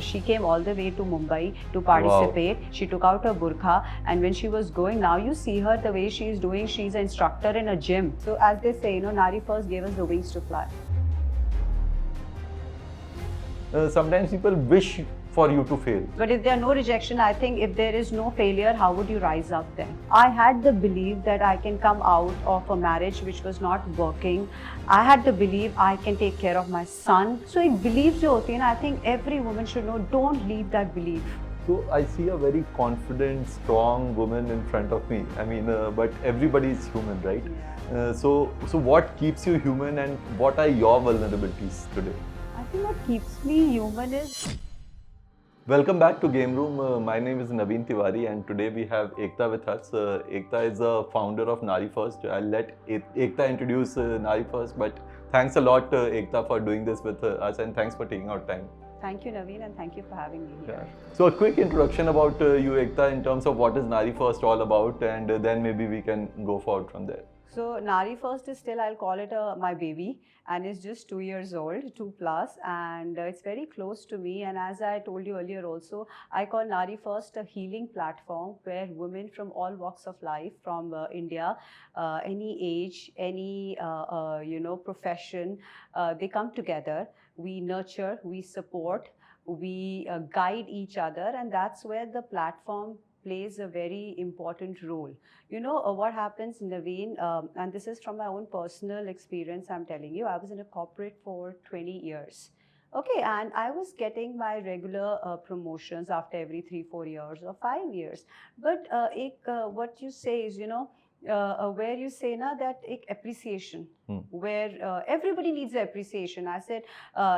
She came all the way to Mumbai to participate. Wow. She took out her burqa, and when she was going, now you see her the way she is doing. She's an instructor in a gym. So as they say, NariFirst gave us the wings to fly. Sometimes people wish for you to fail. But if there are no rejection, I think if there is no failure, how would you rise up then? I had the belief that I can come out of a marriage which was not working. I had the belief I can take care of my son. So it beliefs jo hote hain, I think every woman should know, don't leave that belief. So I see a very confident, strong woman in front of me. I mean, but everybody is human, right? Yeah. So what keeps you human, and what are your vulnerabilities today? I think what keeps me human is... Welcome back to Game Room. My name is Naveen Tiwari, and today we have Aikta with us. Aikta is the founder of NariFirst. I'll let Aikta introduce NariFirst, but thanks a lot, Aikta, for doing this with us, and thanks for taking out time. Thank you, Naveen, and thank you for having me here. Yeah. So a quick introduction about you, Aikta, in terms of what is NariFirst all about, and then maybe we can go forward from there. So NariFirst is still, I'll call it my baby, and it's just 2 years old, 2+, and it's very close to me. And as I told you earlier also, I call NariFirst a healing platform where women from all walks of life, from India, any age, any profession, they come together. We nurture, we support, we guide each other, and that's where the platform plays a very important role. What happens, Naveen, and this is from my own personal experience, I'm telling you, I was in a corporate for 20 years. Okay, and I was getting my regular promotions after every 3-4 years or 5 years. But what you say is, where you say na that appreciation, where everybody needs appreciation. I said,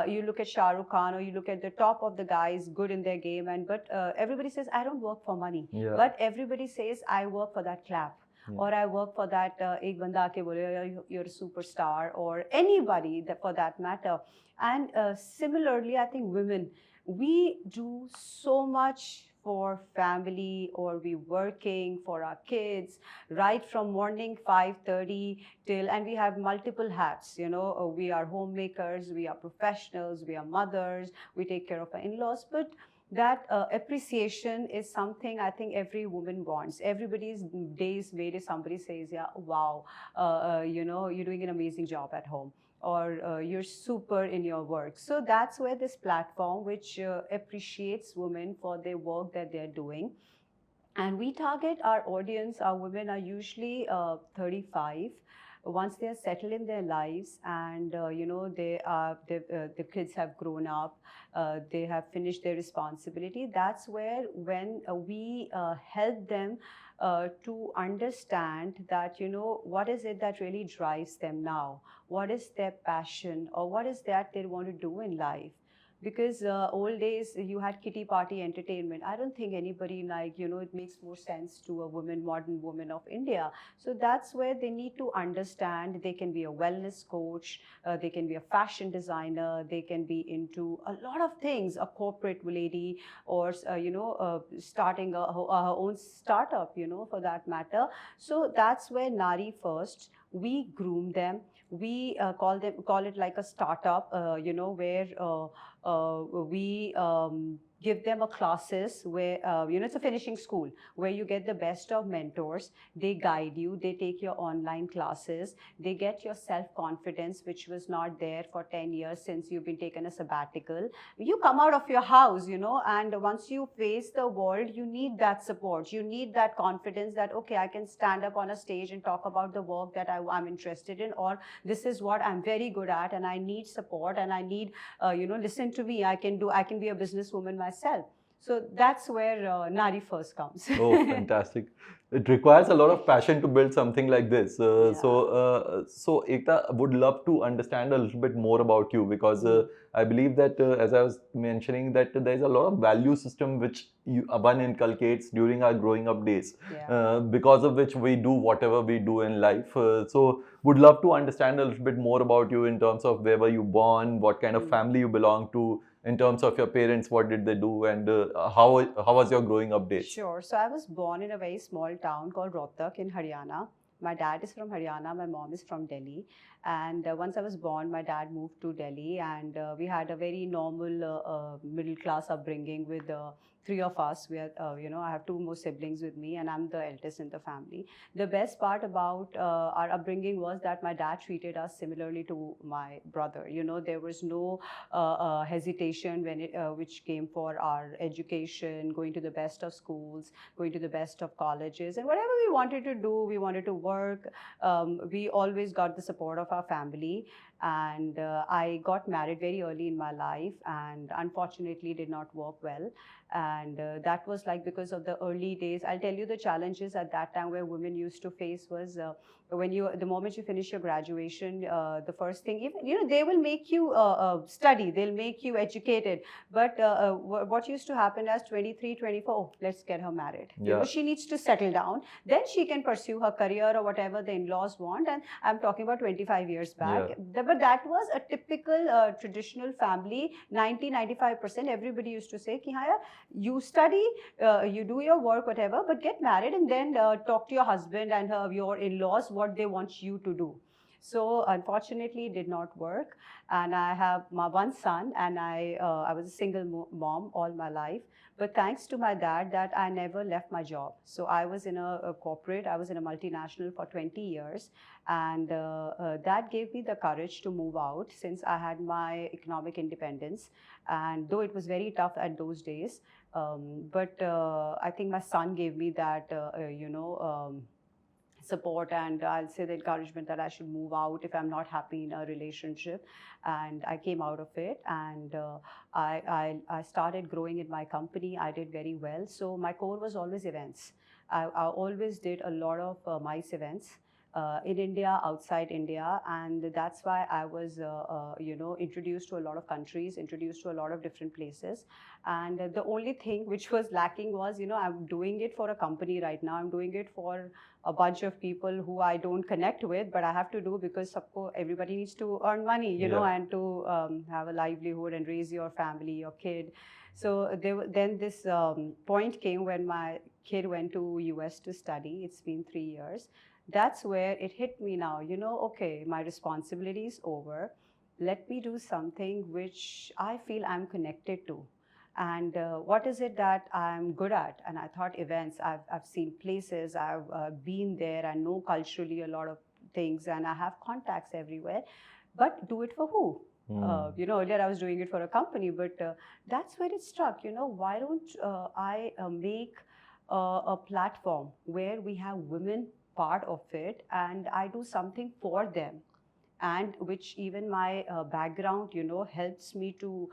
you look at Shah Rukh Khan, or you look at the top of the guys, good in their game, but everybody says, I don't work for money. Yeah. But everybody says, I work for that clap. Yeah. Or I work for that ek banda aake bole, you're a superstar, or anybody for that matter. And similarly, I think women, we do so much for family, or we working for our kids, right from morning 5:30 till, and we have multiple hats, we are homemakers, we are professionals, we are mothers, we take care of our in-laws, but that appreciation is something I think every woman wants. Everybody's day is made if somebody says, yeah, wow, you're doing an amazing job at home, or you're super in your work. So that's where this platform, which appreciates women for their work that they're doing. And we target our audience, our women are usually 35. Once they are settled in their lives, and the kids have grown up, they have finished their responsibility, that's where when we help them to understand that, what is it that really drives them now? What is their passion, or what is that they want to do in life? Because old days you had kitty party entertainment. I don't think anybody it makes more sense to a woman, modern woman of India. So that's where they need to understand they can be a wellness coach, they can be a fashion designer, they can be into a lot of things, a corporate lady, or starting her own startup, for that matter. So that's where NariFirst, we groom them. We call it like a startup, where we give them a classes where, it's a finishing school where you get the best of mentors. They guide you, they take your online classes, they get your self-confidence, which was not there for 10 years since you've been taken a sabbatical. You come out of your house, and once you face the world, you need that support. You need that confidence that, okay, I can stand up on a stage and talk about the work that I'm interested in, or this is what I'm very good at, and I need support, and I need, listen to me, I can be a businesswoman myself. So that's where NariFirst comes. Oh, fantastic. It requires a lot of passion to build something like this. Yeah. So Aikta, would love to understand a little bit more about you, because I believe that, as I was mentioning, that there's a lot of value system which one inculcates during our growing up days, yeah. Because of which we do whatever we do in life. So would love to understand a little bit more about you in terms of where were you born, what kind of family you belong to, in terms of your parents, what did they do, and how was your growing up days? Sure. So I was born in a very small town called Rohtak in Haryana. My dad is from Haryana, my mom is from Delhi. And once I was born, my dad moved to Delhi, and we had a very normal middle class upbringing with 3 of us. We are, I have 2 more siblings with me, and I'm the eldest in the family. The best part about our upbringing was that my dad treated us similarly to my brother. There was no hesitation which came for our education, going to the best of schools, going to the best of colleges, and whatever we wanted to do, we wanted to work. We always got the support of our family. And I got married very early in my life, and unfortunately did not work well. And that was like because of the early days. I'll tell you the challenges at that time where women used to face was the moment you finish your graduation, the first thing, even they will make you study, they'll make you educated. But what used to happen as 23, 24, oh, let's get her married. She needs to settle down, then she can pursue her career or whatever the in-laws want. And I'm talking about 25 years back. But that was a typical traditional family. 90-95% everybody used to say, you study, you do your work, whatever, but get married and then talk to your husband and your in-laws what they want you to do. So unfortunately, it did not work. And I have my one son, and I was a single mom all my life. But thanks to my dad, that I never left my job. So I was in a corporate, I was in a multinational for 20 years. And that gave me the courage to move out since I had my economic independence. And though it was very tough at those days, but I think my son gave me that, support, and I'll say the encouragement that I should move out if I'm not happy in a relationship. And I came out of it, and I started growing in my company. I did very well. So my core was always events. I always did a lot of MICE events. In India, outside India, and that's why I was, introduced to a lot of countries, introduced to a lot of different places. And the only thing which was lacking was, I'm doing it for a company right now. I'm doing it for a bunch of people who I don't connect with, but I have to do because everybody needs to earn money, and to have a livelihood and raise your family, your kid. So then this point came when my kid went to US to study. It's been 3 years. That's where it hit me now, okay, my responsibility is over. Let me do something which I feel I'm connected to. And what is it that I'm good at? And I thought events, I've seen places, I've been there, I know culturally a lot of things, and I have contacts everywhere. But do it for who? Earlier I was doing it for a company, but that's where it struck. Why don't I make a platform where we have women part of it, and I do something for them, and which even my background, helps me to,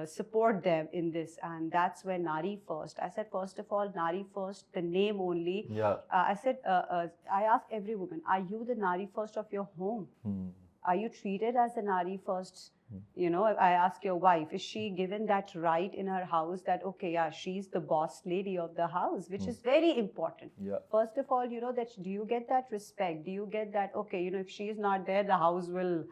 support them in this. And that's where NariFirst. I said, first of all, NariFirst, the name only. I said, I ask every woman, are you the NariFirst of your home? Are you treated as a NariFirst? I ask your wife, is she given that right in her house that, okay, yeah, she's the boss lady of the house, which is very important. First of all, that do you get that respect? Do you get that, okay, if she's not there, the house will,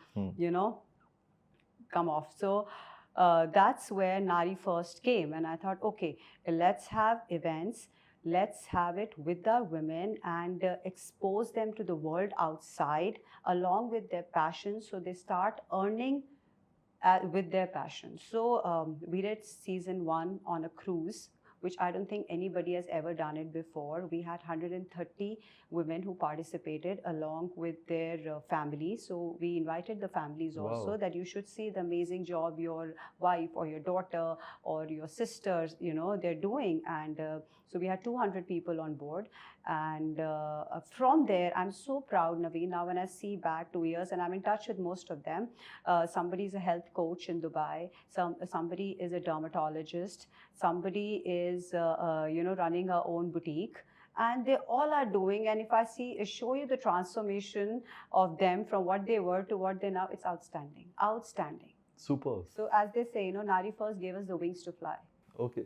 come off. So that's where NariFirst came. And I thought, okay, let's have events. Let's have it with our women and expose them to the world outside along with their passion, so they start earning with their passion. So we did season 1 on a cruise, which I don't think anybody has ever done it before. We had 130 women who participated along with their families. So we invited the families also, that you should see the amazing job your wife or your daughter or your sisters, they're doing. And so we had 200 people on board. And from there, I'm so proud, Naveen. Now when I see back 2 years, and I'm in touch with most of them, somebody is a health coach in Dubai, somebody is a dermatologist, somebody is running her own boutique, and they all are doing. And if I show you the transformation of them from what they were to what they now, it's outstanding. Super. So as they say, NariFirst gave us the wings to fly. Okay.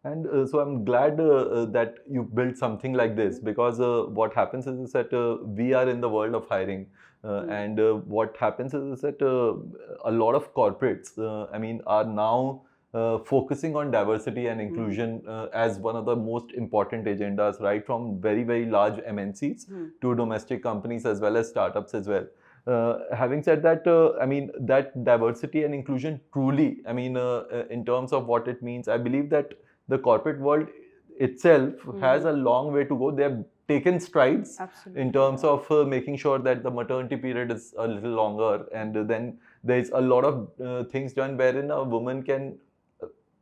And so I'm glad that you built something like this, because what happens is that we are in the world of hiring, and what happens is that a lot of corporates, are now focusing on diversity and inclusion as one of the most important agendas, right from very, very large MNCs to domestic companies as well as startups as well. Having said that, I mean, that diversity and inclusion truly, I mean, in terms of what it means, I believe that the corporate world itself has a long way to go. They have taken strides Absolutely. in terms of making sure that the maternity period is a little longer, and then there's a lot of things done wherein a woman can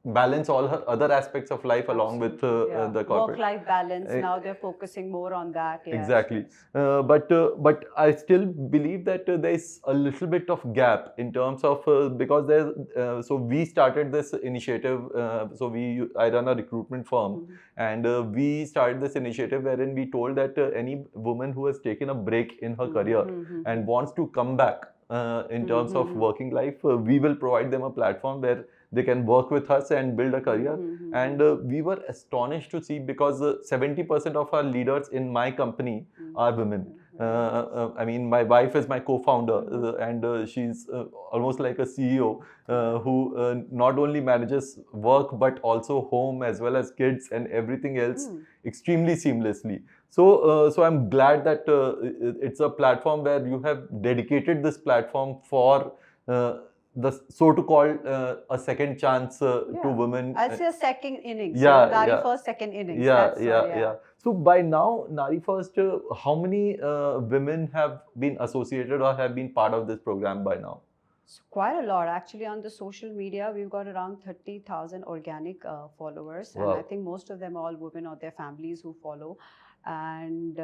balance all her other aspects of life along with the corporate work-life balance. Now they're focusing more on that. Yes, exactly. yes. But I still believe that there is a little bit of gap in terms of because there's so we started this initiative. I run a recruitment firm, and we started this initiative wherein we told that any woman who has taken a break in her career and wants to come back in terms of working life, we will provide them a platform where they can work with us and build a career. And we were astonished to see, because 70% of our leaders in my company are women. I mean, my wife is my co-founder, and she's almost like a CEO who not only manages work but also home as well as kids and everything else extremely seamlessly. So I'm glad that it's a platform where you have dedicated this platform for the so to call a second chance to women. I'll say a second innings. NariFirst second innings. Yeah. So by now, NariFirst, how many women have been associated or have been part of this program by now? So quite a lot. Actually, on the social media, we've got around 30,000 organic followers. Wow. And I think most of them are all women or their families who follow. And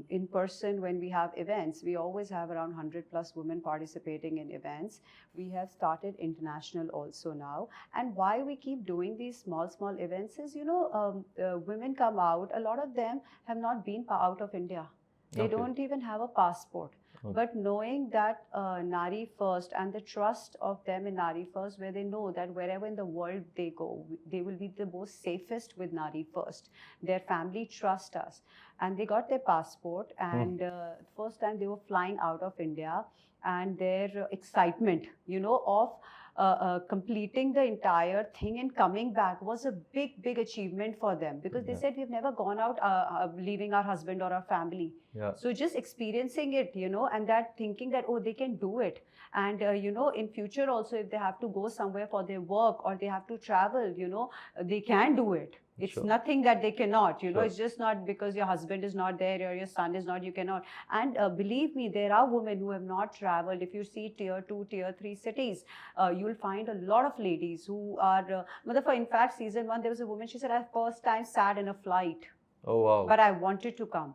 in person, when we have events, we always have around 100 plus women participating in events. We have started international also now. And why we keep doing these small events is, women come out, a lot of them have not been out of India. They don't even have a passport. But knowing that NariFirst and the trust of them in NariFirst, where they know that wherever in the world they go, they will be the most safest with NariFirst. Their family trust us. And they got their passport, and first time they were flying out of India, and their excitement, of completing the entire thing and coming back was a big achievement for them, because they said we've never gone out leaving our husband or our family. So just experiencing it, and that thinking that, they can do it. And, in future also, if they have to go somewhere for their work or they have to travel, they can do it. It's nothing that they cannot, it's just not because your husband is not there or your son is not, you cannot. And believe me, there are women who have not traveled. If you see tier 2, tier 3 cities, you'll find a lot of ladies who are, in fact, season 1, there was a woman, she said, I first time sat in a flight. Oh, wow. But I wanted to come.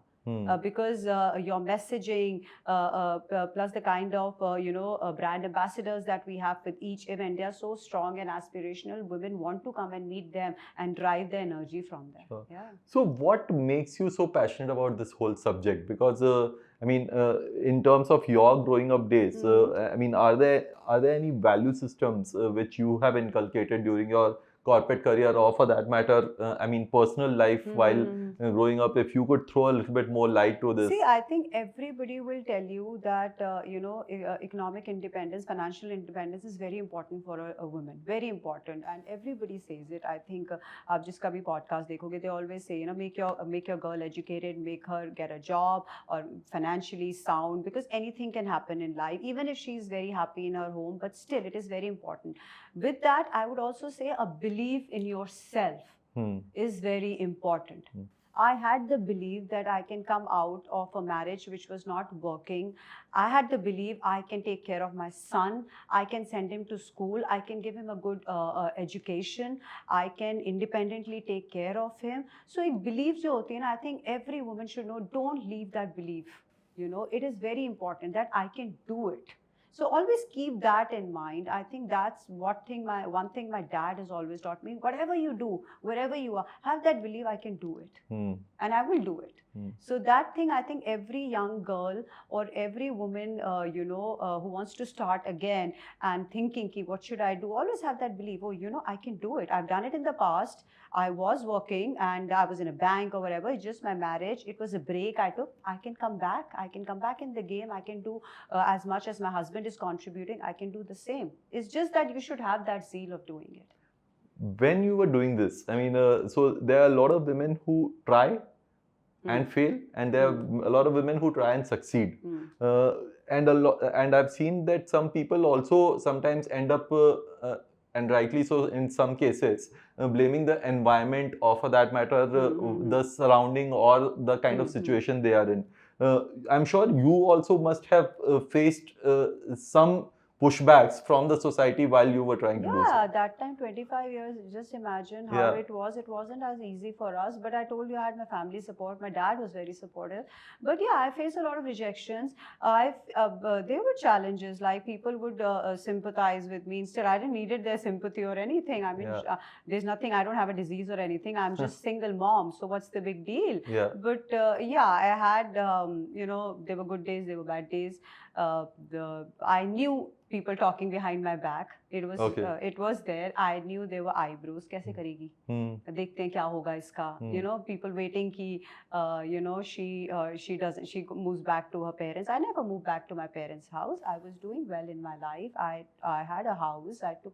Because your messaging plus the kind of brand ambassadors that we have with each event, they are so strong and aspirational. Women want to come and meet them and drive the energy from them. So what makes you so passionate about this whole subject? Because in terms of your growing up days, are there any value systems which you have inculcated during your corporate career, or for that matter, personal life while growing up? If you could throw a little bit more light to this. See, I think everybody will tell you that, economic independence, financial independence is very important for a woman, very important. And everybody says it. I think, aap jiska bhi podcast dekhoge, they always say, make your girl educated, make her get a job or financially sound, because anything can happen in life, even if she's very happy in her home, but still it is very important. With that, I would also say a belief in yourself is very important. I had the belief that I can come out of a marriage which was not working. I had the belief I can take care of my son. I can send him to school. I can give him a good education. I can independently take care of him. So ek belief jo hoti hai na, I think every woman should know, don't leave that belief. It is very important that I can do it. So always keep that in mind. I think that's one thing my dad has always taught me. Whatever you do, wherever you are, have that belief I can do it. And I will do it. So that thing, I think every young girl or every woman, who wants to start again and thinking, what should I do? Always have that belief, I can do it. I've done it in the past. I was working and I was in a bank or whatever. It's just my marriage. It was a break I took. I can come back. I can come back in the game. I can do as much as my husband is contributing. I can do the same. It's just that you should have that zeal of doing it. When you were doing this, so there are a lot of women who try and fail, and there are a lot of women who try and succeed. And I've seen that some people also sometimes end up, and rightly so in some cases, blaming the environment, or for that matter, the surrounding or the kind of situation they are in. I'm sure you also must have faced some pushbacks from the society while you were trying to do so. Yeah, that time 25 years, just imagine how it was. It wasn't as easy for us, but I told you I had my family support. My dad was very supportive. But yeah, I faced a lot of rejections. There were challenges, like people would sympathize with me. Instead, I didn't needed their sympathy or anything. I mean, there's nothing, I don't have a disease or anything. I'm just single mom. So what's the big deal? But yeah, I had, there were good days, there were bad days. I knew people talking behind my back. It was there. I knew there were eyebrows. कैसे करेगी? देखते हैं क्या होगा इसका. People waiting कि she moves back to her parents. I never moved back to my parents' house. I was doing well in my life. I had a house. I took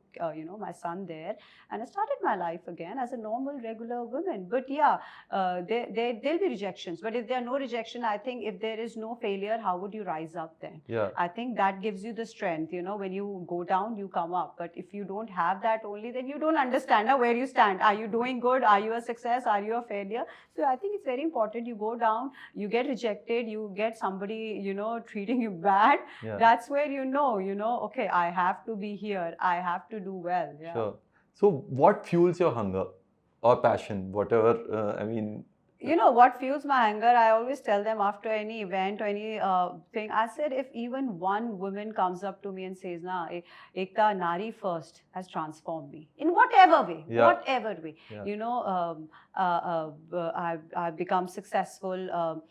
my son there, and I started my life again as a normal regular woman. But yeah, there'll be rejections. But if there are no rejection, I think if there is no failure, how would you rise up then? I think that gives you the strength. When you go down, you come up. But if you don't have that only, then you don't understand where you stand. Are you doing good? Are you a success? Are you a failure? So I think it's very important. You go down, you get rejected, you get somebody, treating you bad. That's where okay, I have to be here. I have to do well. Sure. So what fuels your hunger or passion? Whatever, what fuels my hunger? I always tell them after any event or any thing, I said, if even one woman comes up to me and says, Aikta, NariFirst has transformed me in whatever way, I've become successful,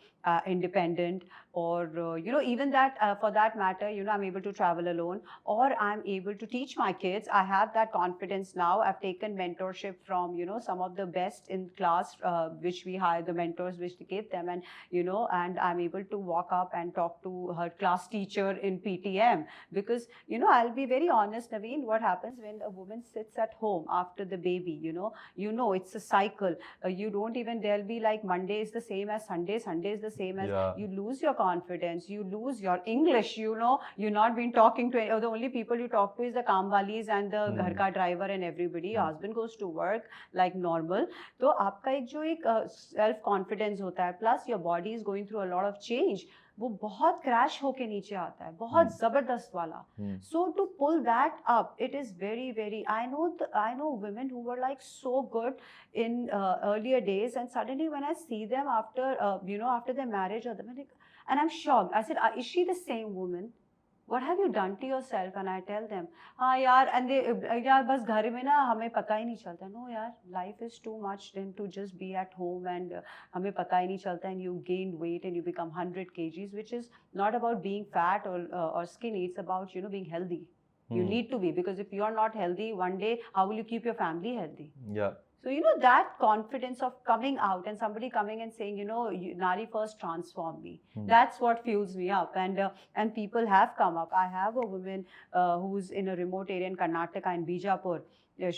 independent, or even that for that matter, I'm able to travel alone, or I'm able to teach my kids. I have that confidence now. I've taken mentorship from some of the best in class, which we hire, the mentors which we gave them, and and I'm able to walk up and talk to her class teacher in PTM, because I'll be very honest, Naveen, what happens when a woman sits at home after the baby, it's a cycle. You don't even, there'll be like Monday is the same as Sunday is the same as, you lose your confidence, you lose your English, you're not been talking to the only people you talk to is the kamwalis and the ghar ka driver and everybody. Your husband goes to work like normal. So आपका एक जो एक self confidence होता है, plus your body is going through a lot of change, वो बहुत crash होके नीचे आता है, बहुत जबरदस्त वाला. So to pull that up, it is very, very, I know women who were like so good in earlier days, and suddenly when I see them after after their marriage, and I'm shocked. I said, is she the same woman? What have you done to yourself? And I tell them, yaar, and they, yaar, bas ghar mein na hame pata hi nahi chalta. No, yaar, life is too much than to just be at home, and hame pata hi nahi chalta, and you gain weight and you become 100 kgs, which is not about being fat or skinny. It's about, being healthy. You need to be, because if you're not healthy, one day, how will you keep your family healthy? So, that confidence of coming out and somebody coming and saying, NariFirst transformed me. That's what fuels me up. And people have come up. I have a woman who's in a remote area in Karnataka, in Bijapur.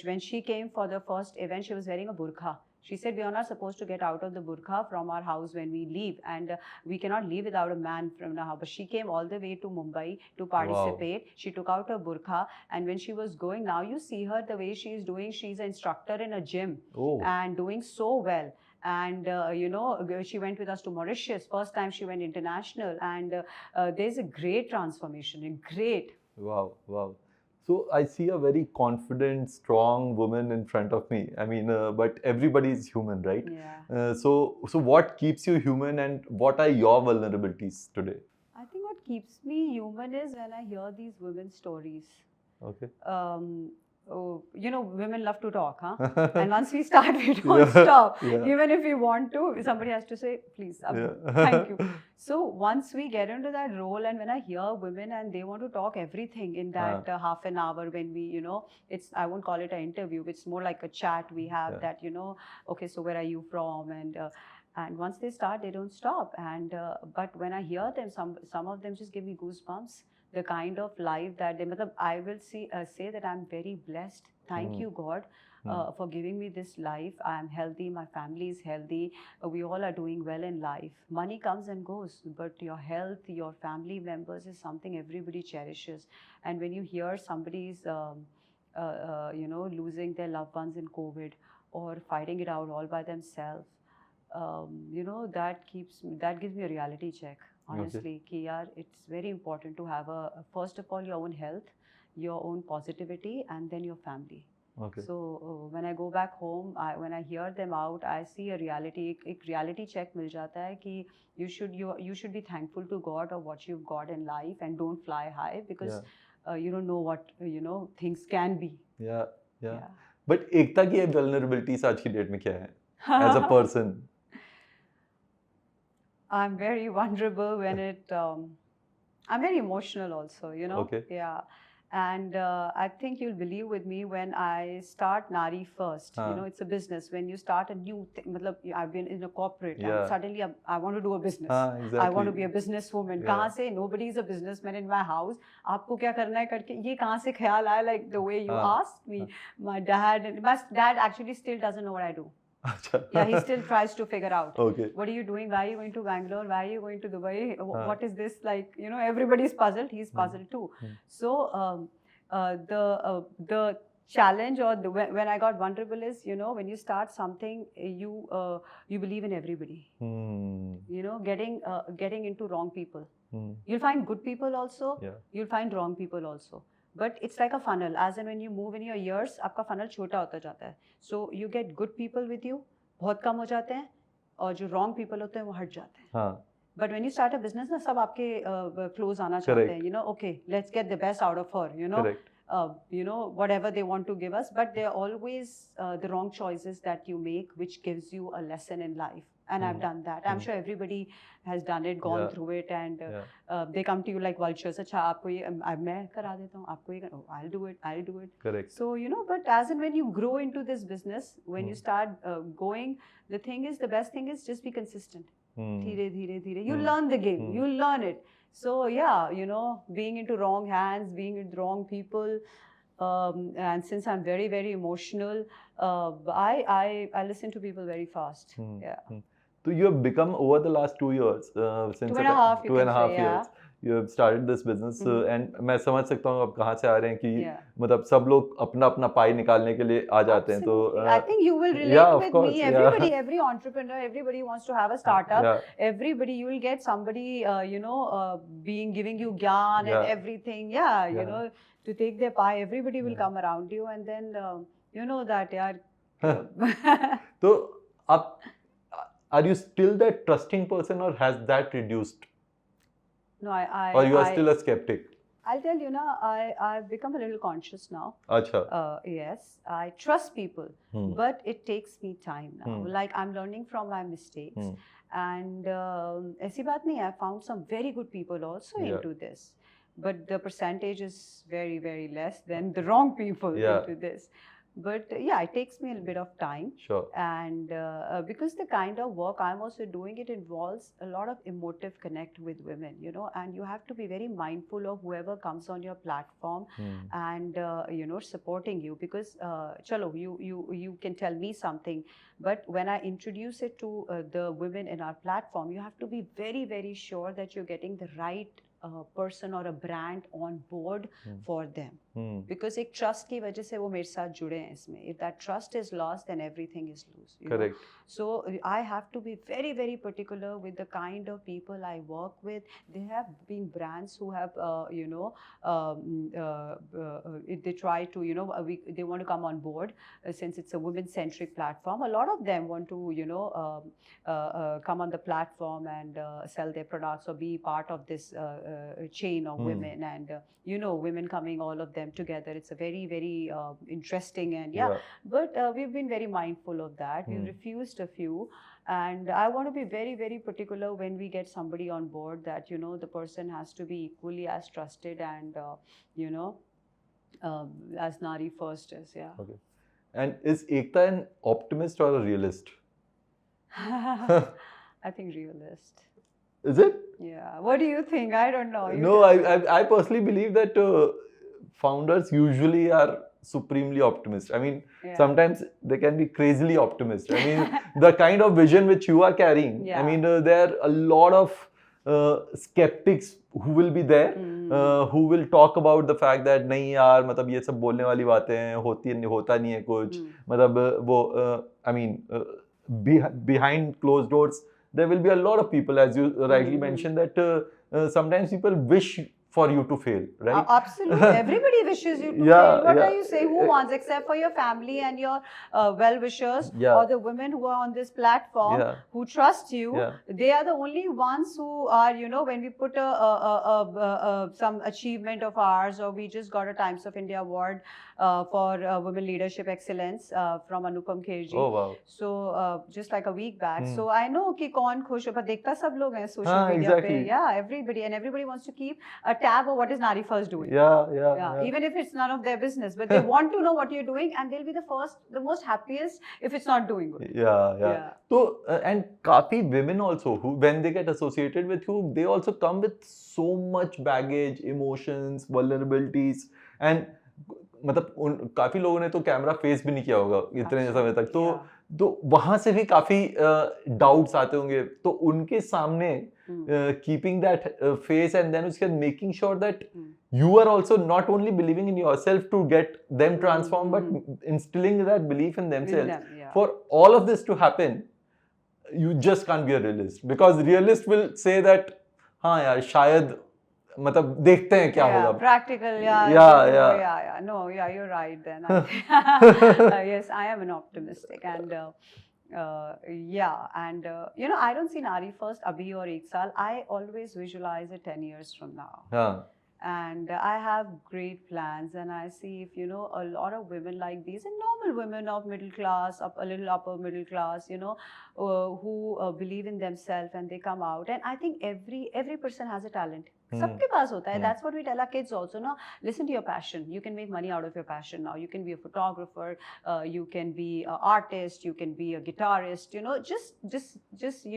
When she came for the first event, she was wearing a burqa. She said, we are not supposed to get out of the burqa from our house when we leave, and we cannot leave without a man from the house. But she came all the way to Mumbai to participate. Wow. She took out her burqa, and when she was going, now you see her the way she is doing. She's an instructor in a gym and doing so well. And she went with us to Mauritius. First time she went international, and there's a great transformation. Wow. So I see a very confident, strong woman in front of me. But everybody is human, right? So what keeps you human, and what are your vulnerabilities today? I think what keeps me human is when I hear these women's stories. Okay. Women love to talk, huh? And once we start, we don't stop. Even if we want to, somebody has to say, please, thank you. So once we get into that role, and when I hear women and they want to talk everything in that half an hour, when we, I won't call it an interview, it's more like a chat we have that, okay, so where are you from? And once they start, they don't stop. And but when I hear them, some of them just give me goosebumps. The kind of life that they, I will say that I'm very blessed. Thank you, God. for giving me this life. I am healthy, my family is healthy, we all are doing well in life. Money comes and goes, but your health, your family members is something everybody cherishes. And when you hear somebody's, losing their loved ones in COVID or fighting it out all by themselves, that gives me a reality check. Honestly, ki yaar, it's very important to have first of all your own health, your own positivity, and then your family. Okay. So when I go back home, when I hear them out, I see a reality. एक reality check मिल जाता है कि you should be thankful to God of what you've got in life and don't fly high because you don't know what things can be. Yeah. But एकता की vulnerabilities आज की date में क्या है? As a person. I'm very vulnerable when I'm very emotional also, Okay. Yeah. And I think you'll believe with me when I start NariFirst. It's a business. When you start a new thing, I've been in a corporate and suddenly I want to do a business. Exactly. I want to be a businesswoman. कहाँ से? Nobody is a businessman in my house. आपको क्या करना है करके ये कहाँ से ख्याल आया? Like the way you asked me, my dad actually still doesn't know what I do. Yeah, he still tries to figure out. Okay. What are you doing? Why are you going to Bangalore? Why are you going to Dubai? What is this like? Everybody's puzzled. He's puzzled too. So the challenge or when I got vulnerable is when you start something you believe in everybody. Getting into wrong people. You'll find good people also. You'll find wrong people also. But it's like a funnel. As in when you move in your years, आपका funnel छोटा होता जाता है. So you get good people with you, बहुत कम हो जाते हैं, और जो wrong people होते हैं वो हट जाते हैं. But when you start a business, ना सब आपके close आना चाहते हैं. Okay, let's get the best out of her. Correct. Whatever they want to give us, but they're always the wrong choices that you make, which gives you a lesson in life. And I've done that. I'm sure everybody has done it, gone through it, and they come to you like vultures. अच्छा आपको ये मैं करा देता हूँ, आपको ये I'll do it. Correct. So but as in when you grow into this business, when you start going, the best thing is just be consistent. धीरे. You learn the game. You learn it. So yeah, being into wrong hands, being with wrong people, and since I'm very, very emotional, I listen to people very fast. Yeah. So you have become over the last 2 years, since 2.5 years, yeah. you have started this business, and मैं समझ सकता हूँ आप कहाँ से आ रहे हैं कि मतलब सब लोग अपना पाई निकालने के लिए आ जाते हैं तो I think you will relate with me. Everybody, every entrepreneur, everybody wants to have a startup. Everybody, you will get somebody, giving you gyan and everything. To take their pie. Everybody will come around you, and then you know that, yaar. So, are you still that trusting person, or has that reduced? No, or you are still a skeptic? I'll tell you now, I've become a little conscious now. Acha. Yes, I trust people, but it takes me time now. Like I'm learning from my mistakes. And ऐसी बात नहीं, I found some very good people also into this. But the percentage is very, very less than the wrong people into this. But it takes me a bit of time. Sure. And because the kind of work I'm also doing, it involves a lot of emotive connect with women, and you have to be very mindful of whoever comes on your platform and, supporting you. Because, you can tell me something, but when I introduce it to the women in our platform, you have to be very, very sure that you're getting the right person or a brand on board for them. Because एक trust की वजह से वो मेरे साथ जुड़े हैं इसमें. If that trust is lost, then everything is lost. Correct. So I have to be very, very particular with the kind of people I work with. There have been brands who have, they try to, they want to come on board since it's a women-centric platform. A lot of them want to, come on the platform and sell their products or be part of this chain of women, and women coming, all of them together. It's a very, very interesting, and but we've been very mindful of that. We've refused a few, and I want to be very, very particular when we get somebody on board that the person has to be equally as trusted and as NariFirst is. Okay. And is Aikta an optimist or a realist? I think realist. Is it? Yeah. What do you think? I don't know. I personally believe that founders usually are supremely optimist. I mean, Yeah. sometimes they can be crazily optimist. I mean, the kind of vision which you are carrying, Yeah. I mean, there are a lot of skeptics who will be there, who will talk about the fact that नहीं यार मतलब ये सब बोलने वाली बातें हैं, होता नहीं है कुछ, मतलब वो I mean behind closed doors there will be a lot of people, as you rightly mentioned, that sometimes people wish for you to fail, right? Absolutely. Everybody wishes you to Yeah, fail. What yeah. are you saying? Who wants, except for your family and your well-wishers, Yeah. or the women who are on this platform, Yeah. who trust you. Yeah. They are the only ones who are, when we put some achievement of ours, or we just got a Times of India award for women leadership excellence from Anupam Kherji. Oh wow. So just like a week back. So I know कि कौन खुश है, पर देखता सब लोग हैं social media exactly. पे. Yeah, everybody, and everybody wants to keep a tab of what is NariFirst doing. Yeah. Even if it's none of their business, but they want to know what you're doing, and they'll be the most happiest if it's not doing good. Yeah. So and काफी women also who, when they get associated with you, they also come with so much baggage, emotions, vulnerabilities, and मतलब काफी लोगों ने तो camera face भी नहीं किया होगा इतने समय तक, तो वहां से भी काफी डाउट्स आते होंगे, तो उनके सामने keeping that face and then उसके making sure that you are also not only believing in yourself to get them transformed, but instilling that belief in themselves. For all of this to happen, you just can't be a realist, because realist will say that हाँ यार शायद मतलब देखते हैं क्या होगा. Practical, yeah. No, you're right then. Yes, I am an optimistic, and I don't see NariFirst abhi or ek saal. I always visualize it 10 years from now. And I have great plans, and I see if a lot of women like these, and normal women of middle class, a little upper middle class, who believe in themselves, and they come out. And I think every person has a talent. सबके पास होता है. That's what we tell our kids also. No, listen to your passion. You can make money out of your passion now. You can be a photographer. You can be an artist. You can be a guitarist. Just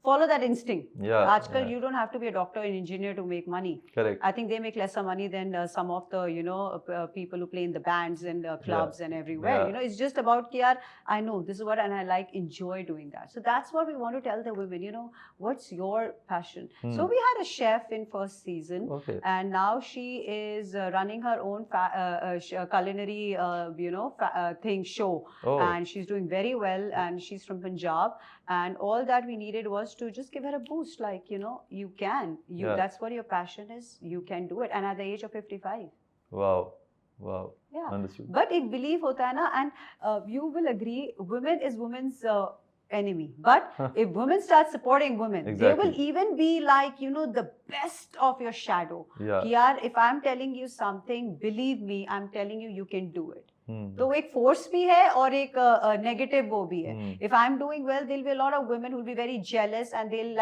follow that instinct. आजकल you don't have to be a doctor and engineer to make money. Correct. I think they make lesser money than some of the people who play in the bands and clubs and everywhere. It's just about कि यार, I know this is what, and I enjoy doing that. So that's what we want to tell the women. What's your passion? So we had a chef in first season, and now she is running her own culinary show, and she's doing very well, and she's from Punjab, and all that we needed was to just give her a boost, you can, that's what your passion is, you can do it, and at the age of 55. Wow. Yeah. Understood. But एक belief होता है ना, and you will agree, women is women's enemy. But if women start supporting women, they will even be the best of your shadow. Yaar, if I'm telling you something, believe me, I'm telling you, you can do it. तो एक force भी है और एक negative वो भी है. If I'm doing well, there'll be a lot of women who'll be very jealous, and they'll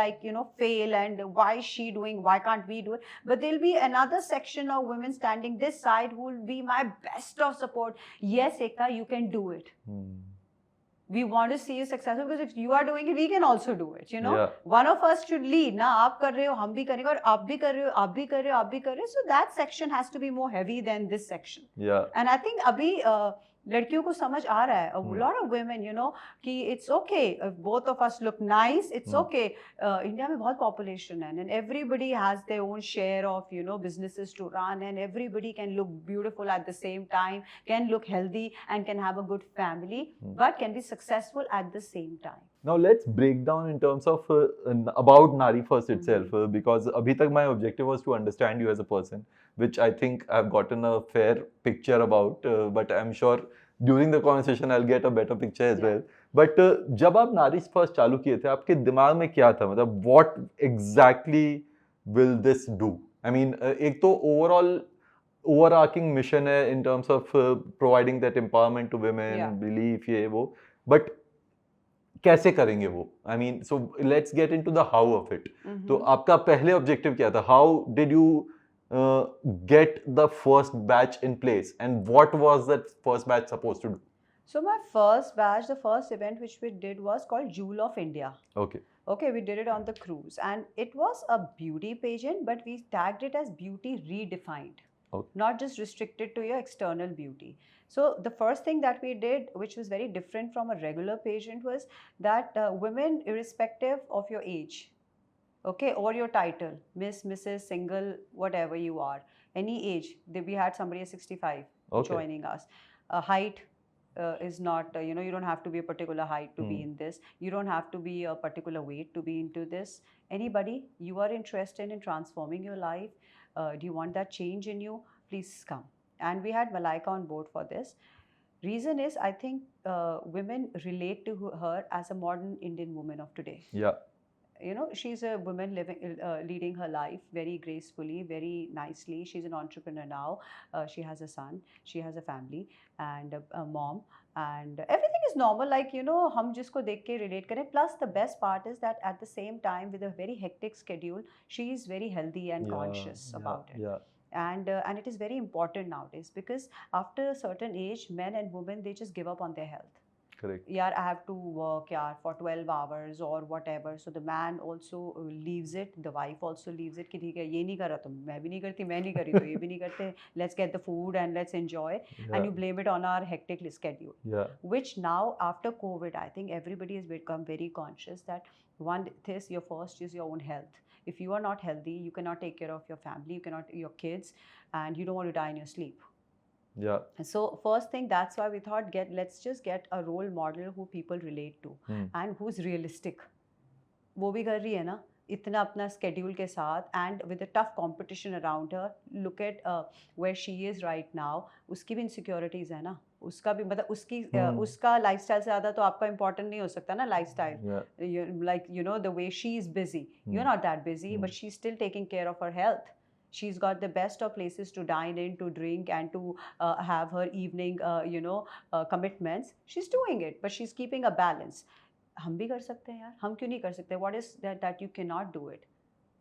fail, and why is she doing, why can't we do it? But there'll be another section of women standing this side who will be my best of support. Yes, Aikta, you can do it. We want to see you successful, because if you are doing it, we can also do it. One of us should lead. ना आप कर रहे हो, हम भी करेंगे, और आप भी कर रहे हो, आप भी कर रहे हो, आप भी कर रहे हो. So that section has to be more heavy than this section. And I think अभी लड़कियों को समझ आ रहा है. A lot of women, कि it's okay if both of us look nice. It's okay. India में बहुत population है, and everybody has their own share of businesses to run, and everybody can look beautiful at the same time, can look healthy, and can have a good family, but can be successful at the same time. Now let's break down in terms of about NariFirst itself, because abhi tak my objective was to understand you as a person, which I think I've gotten a fair picture about, but I'm sure during the conversation I'll get a better picture as well. But जब आप NariFirst चालू किए थे, आपके दिमाग में क्या था? मतलब what exactly will this do? I mean, एक तो overarching mission है in terms of providing that empowerment to women, belief ये वो, but कैसे करेंगे वो? I mean, so let's get into the how of it. तो आपका पहले objective क्या था? How did you get the first batch in place, and what was that first batch supposed to do? So my first batch, the first event which we did was called Jewel of India. Okay, we did it on the cruise, and it was a beauty pageant, but we tagged it as beauty redefined. Okay. not just restricted to your external beauty. So the first thing that we did, which was very different from a regular patient, was that women, irrespective of your age, okay, or your title, Miss, Mrs, single, whatever you are, any age, we had somebody at 65 joining us. Height is not, you don't have to be a particular height to be in this. You don't have to be a particular weight to be into this. Anybody, you are interested in transforming your life, do you want that change in you, please come. And we had Malaika on board for this. Reason is, I think women relate to her as a modern Indian woman of today. Yeah. She's a woman leading her life very gracefully, very nicely. She's an entrepreneur now. She has a son, she has a family, and a mom, and everything is normal, like, hum jisko dekh ke relate kare. Plus the best part is that at the same time, with a very hectic schedule, she is very healthy and conscious about it. Yeah. And it is very important nowadays, because after a certain age, men and women, they just give up on their health. Correct. Yeah, I have to work, yeah, for 12 hours or whatever. So the man also leaves it, the wife also leaves it. कि ठीक है, ये नहीं कर रहा तो मैं भी नहीं करती, मैं नहीं करी तो ये भी नहीं करते. Let's get the food and let's enjoy. And you blame it on our hectic schedule. Yeah. Which now, after COVID, I think everybody has become very conscious that one, this, your first is your own health. If you are not healthy, you cannot take care of your family, you cannot, your kids, and you don't want to die in your sleep. Yeah. So first thing, that's why we thought, let's just get a role model who people relate to and who's realistic. वो भी कर रही है ना इतना अपना schedule के साथ, and with a tough competition around her. Look at where she is right now. उसकी भी insecurities है ना, उसका भी मतलब उसका lifestyle से ज़्यादा तो आपका important नहीं हो सकता ना lifestyle. Like, the way she is busy, you're not that busy, but she's still taking care of her health. She's got the best of places to dine in, to drink, and to have her evening, commitments. She's doing it, but she's keeping a balance. हम भी कर सकते हैं यार, हम क्यों नहीं कर सकते? What is that you cannot do it?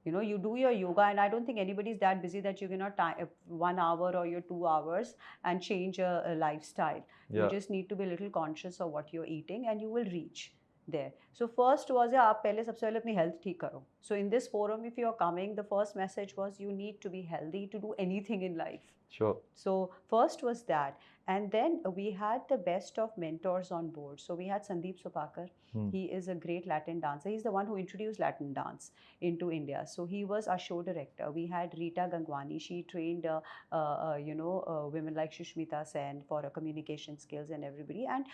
You do your yoga, and I don't think anybody is that busy that you cannot 1 hour or your 2 hours and change a lifestyle. You just need to be a little conscious of what you're eating, and you will reach there. So first was, आप पहले सबसे पहले अपनी health ठीक करो. So in this forum, if you're coming, the first message was, you need to be healthy to do anything in life. Sure. So first was that. And then we had the best of mentors on board. So we had Sandeep Supakar. He is a great Latin dancer. He's the one who introduced Latin dance into India. So he was our show director. We had Rita Gangwani. She trained, women like Shushmita Sen for communication skills and everybody. And,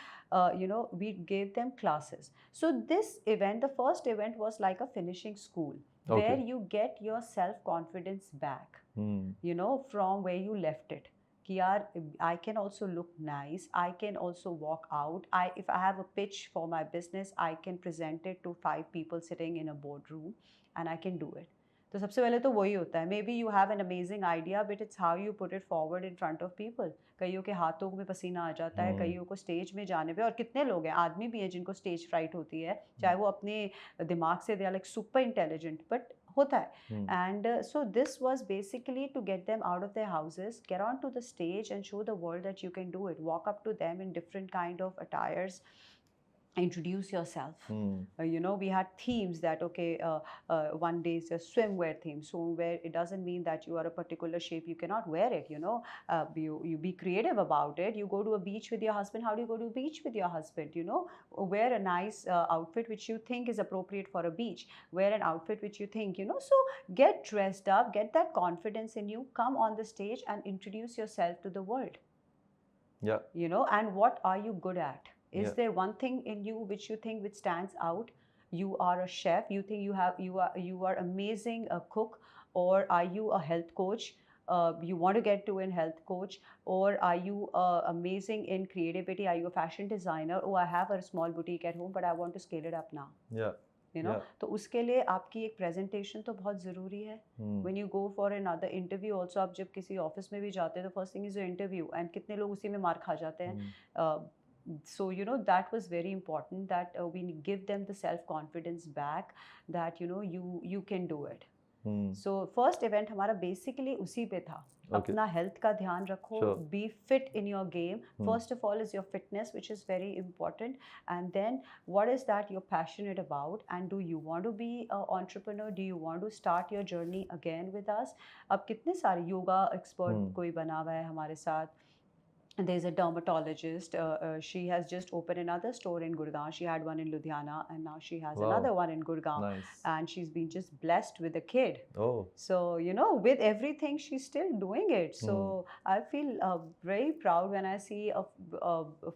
we gave them classes. So this event, the first event, was like a finishing school. Okay. Where you get your self-confidence back, from where you left it. I can also look nice. I can also walk out. If I have a pitch for my business, I can present it to 5 people sitting in a boardroom, and I can do it. तो सबसे पहले तो वही होता है. Maybe you have an amazing idea, but it's how you put it forward in front of people. कईयों के हाथों में पसीना आ जाता है, कईयों को स्टेज में जाने पे, और कितने लोग हैं, आदमी भी हैं जिनको स्टेज फ्राइट होती है, चाहे वो अपने दिमाग से, they are like super intelligent, but होता है. And so this was basically to get them out of their houses, get onto the stage and show the world that you can do it. Walk up to them in different kind of attires, introduce yourself. We had themes that, one day is a swimwear theme. So where it doesn't mean that you are a particular shape, you cannot wear it, you be creative about it. You go to a beach with your husband, how do you go to a beach with your husband? Wear a nice outfit which you think is appropriate for a beach. Wear an outfit which you think, so get dressed up, get that confidence in you, come on the stage and introduce yourself to the world. Yeah. And what are you good at? Is there one thing in you which you think which stands out? You are a chef. You think you are amazing a cook, or are you a health coach? You want to get to a health coach, or are you amazing in creativity? Are you a fashion designer? Oh, I have a small boutique at home, but I want to scale it up now. Yeah. तो उसके लिए आपकी एक presentation तो बहुत ज़रूरी है. When you go for another interview also, आप जब किसी ऑफिस में भी जाते हैं तो first thing is your interview, and कितने लोग उसी में मार खा जाते हैं. So that was very important, that we give them the self-confidence back, that you can do it. So first event हमारा basically उसी पे था. अपना health का ध्यान रखो. Be fit in your game. First of all is your fitness, which is very important. And then what is that you're passionate about? And do you want to be an entrepreneur? Do you want to start your journey again with us? अब कितने सारे yoga expert कोई बना हुआ है हमारे साथ. There's a dermatologist. She has just opened another store in Gurgaon. She had one in Ludhiana, and now she has another one in Gurgaon. Nice. And she's been just blessed with a kid. Oh. So, with everything, she's still doing it. So, I feel very proud when I see a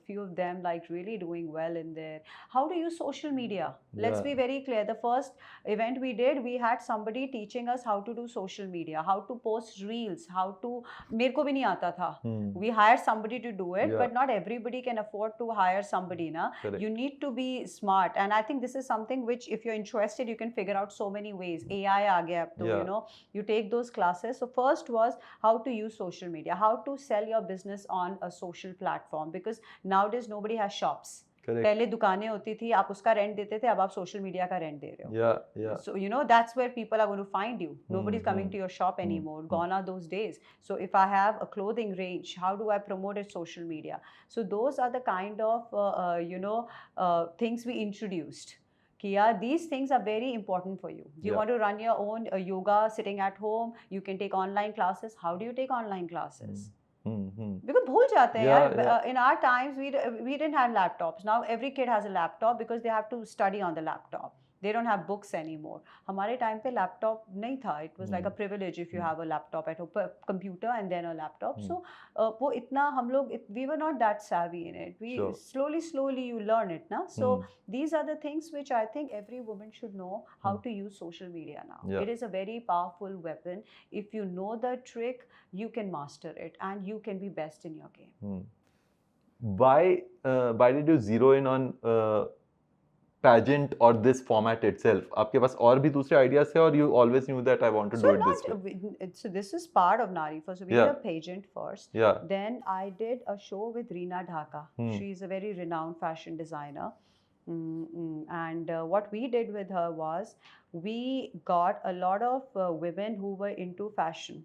few of them like really doing well in there. How to use social media? Let's be very clear. The first event we did, we had somebody teaching us how to do social media, how to post reels, how to. मेरे को भी नहीं आता था. We hired somebody to do it, but not everybody can afford to hire somebody. You need to be smart, and I think this is something which, if you're interested, you can figure out so many ways. AI aa gaya ab to, you take those classes. So first was how to use social media, how to sell your business on a social platform, because nowadays nobody has shops. पहले दुकानें होती थी, आप उसका rent देते थे, अब आप सोशल मीडिया का रेंट दे रहे हो. So that's where people are going to find you. Nobody's coming to your shop anymore. Gone are those days. So if I have a clothing range, how do I promote it social media? So those are the kind of things we introduced. These things are very important for you. You want to run your own yoga sitting at home. You can take online classes. How do you take online classes? Because भूल जाते हैं यार. In our times we didn't have laptops. Now every kid has a laptop because they have to study on the laptop. They don't have books anymore. हमारे time पे laptop नहीं था. It was like a privilege if you have a laptop at home, computer and then a laptop. So वो इतना हम लोग we were not that savvy in it. We slowly you learn it ना. So these are the things which I think every woman should know how to use social media now. It is a very powerful weapon. If you know the trick, you can master it and you can be best in your game. Why did you zero in on pageant or this format itself? आपके पास और भी दूसरे ideas थे, or you always knew that I want to do it this way? So this is part of NariFirst. So we did a pageant first. Then I did a show with Reena Dhaka. She's a very renowned fashion designer. And what we did with her was we got a lot of women who were into fashion.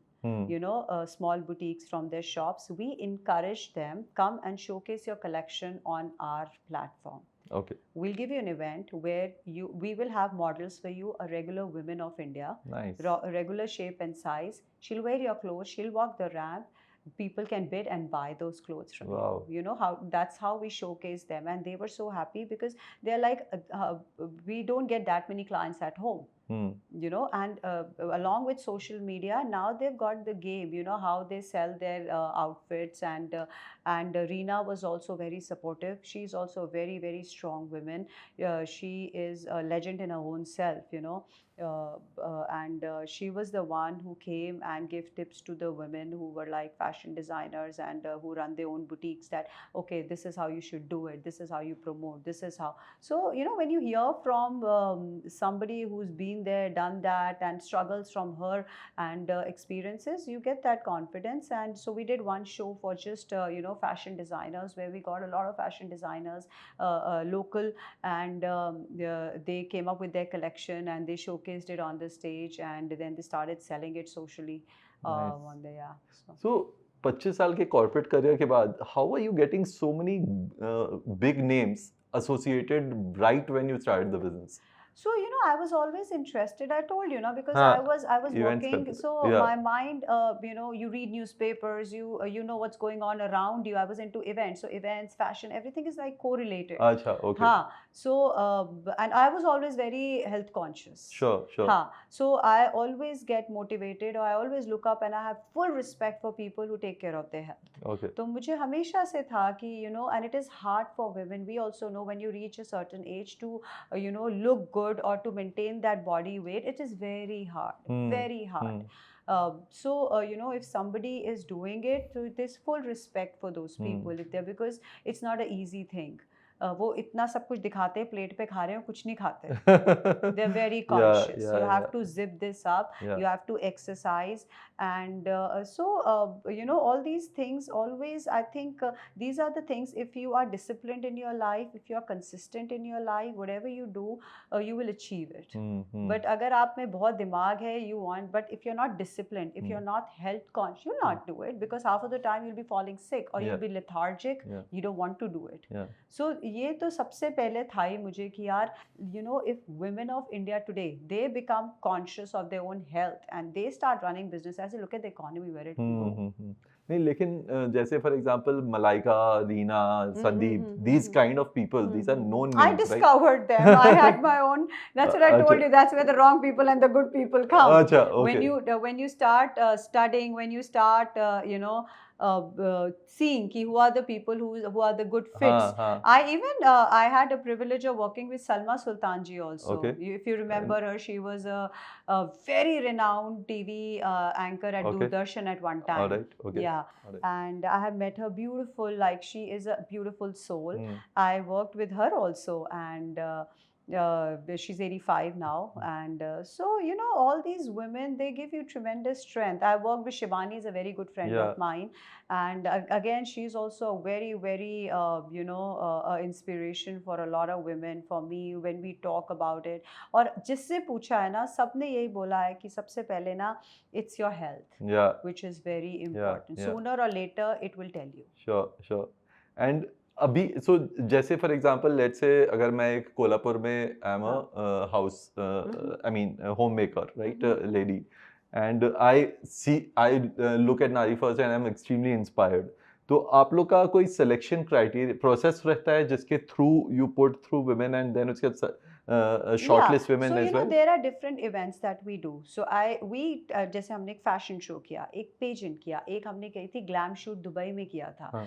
Small boutiques from their shops. We encouraged them, come and showcase your collection on our platform. Okay. We'll give you an event where we will have models for you, a regular women of India. Nice. Regular shape and size. She'll wear your clothes. She'll walk the ramp. People can bid and buy those clothes from you. That's how we showcase them, and they were so happy because they're like, we don't get that many clients at home. And along with social media, now they've got the game, how they sell their outfits, and Reena was also very supportive. She's also a very, very strong woman. She is a legend in her own self, and she was the one who came and gave tips to the women who were like fashion designers and who run their own boutiques, that okay, this is how you should do it, this is how you promote, this is how. So when you hear from somebody who's been there, done that, and struggles from her and experiences, you get that confidence. And so we did one show for just fashion designers, where we got a lot of fashion designers local, and they came up with their collection and they showcased it on the stage, and then they started selling it socially. One day. So 25 साल के corporate career के बाद, how are you getting so many big names associated right when you started the business? So I was always interested. I told you, because I was working. So my mind, you read newspapers, you know what's going on around you. I was into events, so events, fashion, everything is like correlated. Acha, okay. So and I was always very health conscious. Sure. So I always get motivated, or I always look up, and I have full respect for people who take care of their health. Okay. तो मुझे हमेशा से था कि and it is hard for women. We also know when you reach a certain age to look good or to maintain that body weight, it is very hard, very hard. So if somebody is doing it, so there's full respect for those people, because it's not an easy thing. वो इतना सब कुछ दिखाते हैं, plate पे खा रहे हो, कुछ नहीं खाते. They're very conscious. You have to zip this up. You have to exercise, and all these things always. I think these are the things. If you are disciplined in your life, if you are consistent in your life, whatever you do, you will achieve it. But अगर आप में बहुत दिमाग है, you want. But if you're not disciplined, if you're not health conscious, you'll not do it, because half of the time you'll be falling sick or you'll be lethargic. You don't want to do it. So ये तो सबसे पहले था ही मुझे कि यार, if women of India today, they become conscious of their own health and they start running business, as you look at the economy where it will go. नहीं, लेकिन जैसे for example Malaika, Reena, Sandeep, these kind of people, these are known names, I discovered them. I had my own. That's what I told you. That's where the wrong people and the good people come. Acha, okay. When you start studying, when you start seeing ki who are the people who are the good fits. I had a privilege of working with Salma Sultanji also. Okay. If you remember her, she was a very renowned TV anchor at Doordarshan at one time. All right. Okay. Yeah. All right. And I have met her, beautiful, like she is a beautiful soul. I worked with her also, and she's 85 now, and so all these women, they give you tremendous strength. I worked with Shivani, is a very good friend of mine, and again, she's also a very, very inspiration for a lot of women, for me, when we talk about it. और जिससे पूछा है ना, सबने यही बोला है कि सबसे पहले ना, it's your health, which is very important. Sooner or later it will tell you. Sure. And अभी जैसे फॉर एग्जांपल लेट्स से अगर मैं एक कोल्हापुर में I am a house I mean home maker, right, lady, and I look at Naari first and I am extremely inspired, तो आप लोग का कोई सिलेक्शन क्राइटेरिया प्रोसेस रहता है जिसके through you put through women and then उसके shortlist women as well? So there are different events that we do. So जैसे हमने एक फैशन शो किया, एक पेजेंट किया, एक हमने कही थी ग्लैम शूट दुबई में किया था.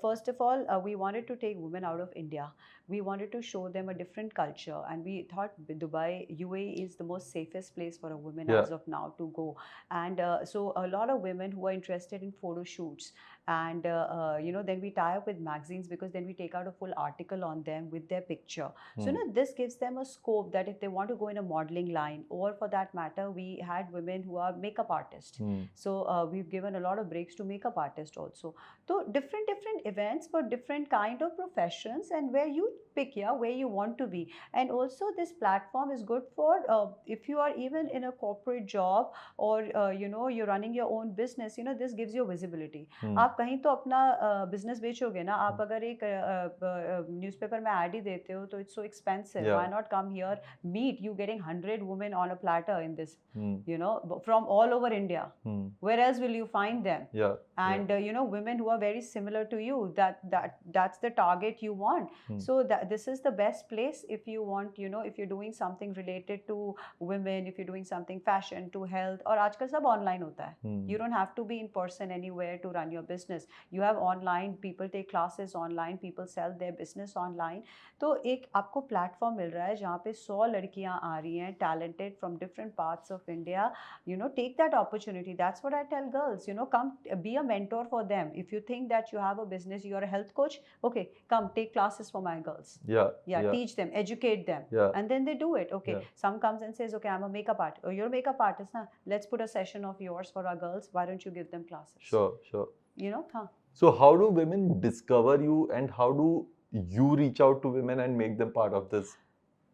First of all, we wanted to take women out of India. We wanted to show them a different culture, and we thought Dubai, UAE is the most safest place for a woman as of now to go. And so a lot of women who are interested in photo shoots, and then we tie up with magazines, because then we take out a full article on them with their picture. So this gives them a scope that if they want to go in a modeling line, or for that matter, we had women who are makeup artists. So we've given a lot of breaks to makeup artists also. So different events for different kind of professions, and where you pick where you want to be. And also this platform is good for if you are even in a corporate job, or you're running your own business, this gives you visibility. आप कहीं तो अपना business बेचोगे ना, आप अगर एक newspaper में add ही देते हो, तो it's so expensive. Why not come here, meet you, getting 100 women on a platter in this, from all over India. Where else will you find them? And women who are very similar to you, that's the target you want. So this is the best place if you want, if you're doing something related to women, if you're doing something fashion to health, और आजकल सब online होता है. You don't have to be in person anywhere to run your business. You have online, people take classes online, people sell their business online. तो एक आपको platform मिल रहा है जहाँ पे 100 लड़कियाँ आ रही हैं, talented from different parts of India. Take that opportunity. That's what I tell girls. Come be a mentor for them. If you think that you have a business, you're a health coach, okay, come take classes for my girls. Teach them, educate them, and then they do it. Okay, some comes and says, okay, I'm a makeup artist. Oh, you're a makeup artist, huh? Let's put a session of yours for our girls. Why don't you give them classes? Sure. Huh? So how do women discover you, and how do you reach out to women and make them part of this?